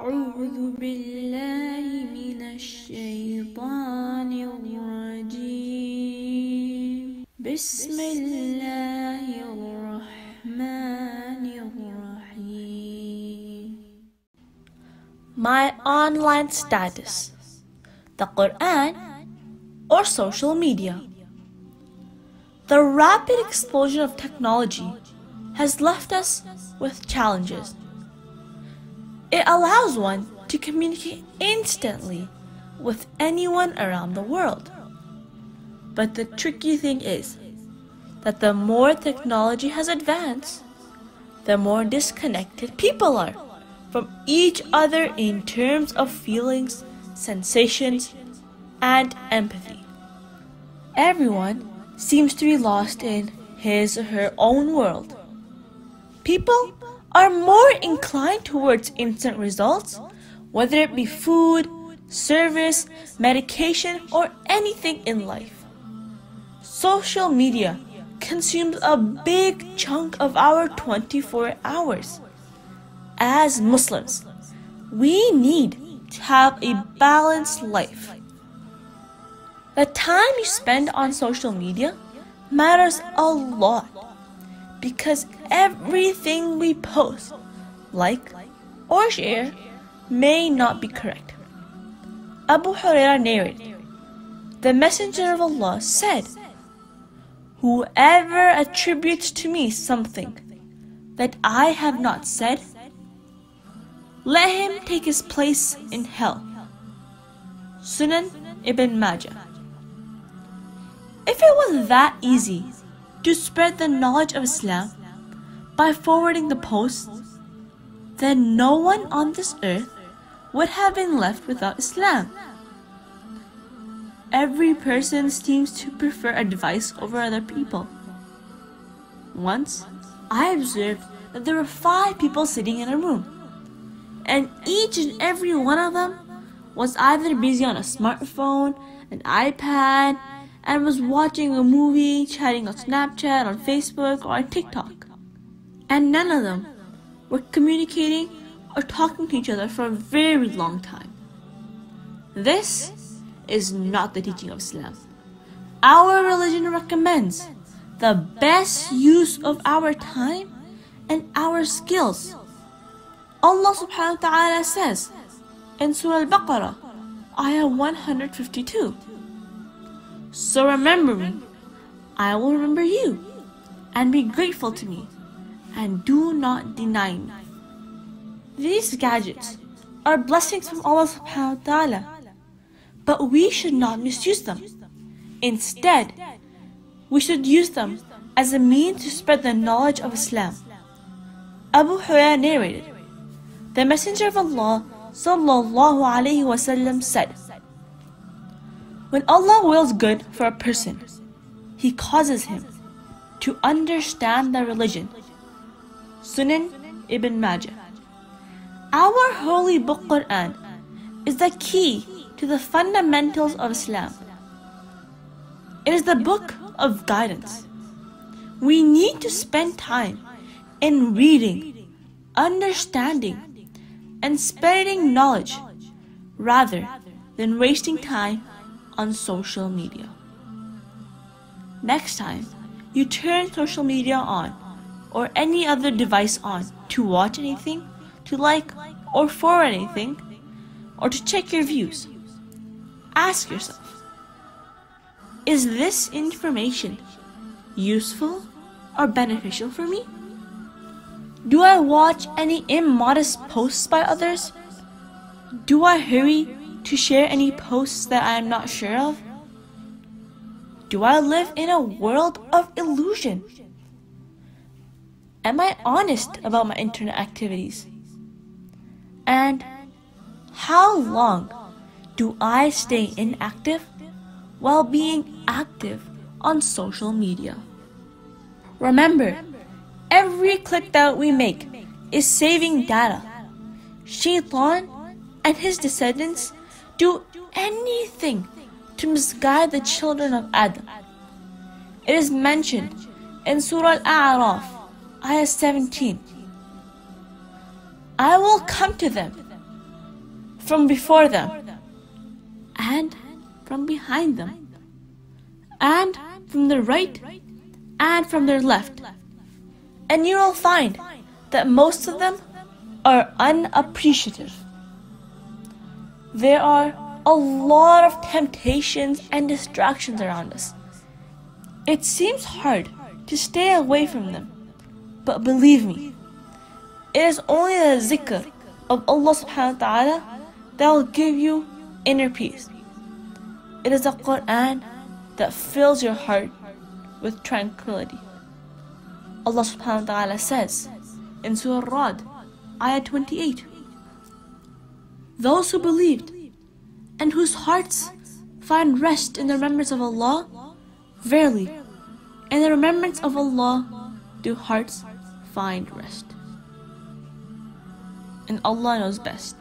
أعوذ بالله من الشيطان الرجيم بسم الله الرحمن الرحيم. My online status, the Quran or social media. The rapid explosion of technology has left us with challenges. It allows one to communicate instantly with anyone around the world. But the tricky thing is that the more technology has advanced, the more disconnected people are from each other in terms of feelings, sensations, and empathy. Everyone seems to be lost in his or her own world. People are more inclined towards instant results, whether it be food, service, medication, or anything in life. Social media consumes a big chunk of our 24 hours. As Muslims, we need to have a balanced life. The time you spend on social media matters a lot, because everything we post, like, or share may not be correct. Abu Huraira narrated, the Messenger of Allah said, "Whoever attributes to me something that I have not said, let him take his place in hell." Sunan Ibn Majah. If it was that easy to spread the knowledge of Islam by forwarding the posts, then no one on this earth would have been left without Islam. Every person seems to prefer advice over other people. Once, I observed that there were 5 people sitting in a room, and each and every one of them was either busy on a smartphone, an iPad, and was watching a movie, chatting on Snapchat, on Facebook, or on TikTok. And none of them were communicating or talking to each other for a very long time. This is not the teaching of Islam. Our religion recommends the best use of our time and our skills. Allah subhanahu wa ta'ala says in Surah Al-Baqarah, ayah 152, "So remember me, I will remember you, and be grateful to me, and do not deny me." These gadgets are blessings from Allah subhanahu wa ta'ala, but we should not misuse them. Instead, we should use them as a means to spread the knowledge of Islam. Abu Huraira narrated, the Messenger of Allah sallallahu alayhi wasallam said, "When Allah wills good for a person, He causes him to understand the religion." Sunan Ibn Majah. Our holy book Quran is the key to the fundamentals of Islam. It is the book of guidance. We need to spend time in reading, understanding, and spreading knowledge rather than wasting time on social media. Next time you turn social media on or any other device on to watch anything, to like or forward anything, or to check your views, ask yourself, is this information useful or beneficial for me? Do I watch any immodest posts by others? Do I hurry to share any posts that I am not sure of? Do I live in a world of illusion? Am I honest about my internet activities? And how long do I stay inactive while being active on social media? Remember, every click that we make is saving data. Shaitan and his descendants do anything to misguide the children of Adam. It is mentioned in Surah Al-A'raf, ayah 17, "I will come to them from before them, and from behind them, and from their right, and from their left. And you will find that most of them are unappreciative. There are a lot of temptations and distractions around us. It seems hard to stay away from them, but believe me, it is only the zikr of Allah subhanahu wa ta'ala that will give you inner peace. It is the Quran that fills your heart with tranquility. Allah subhanahu wa ta'ala says in Surah Rad, Ayah 28, those who believed and whose hearts find rest in the remembrance of Allah, verily, in the remembrance of Allah do hearts find rest. And Allah knows best.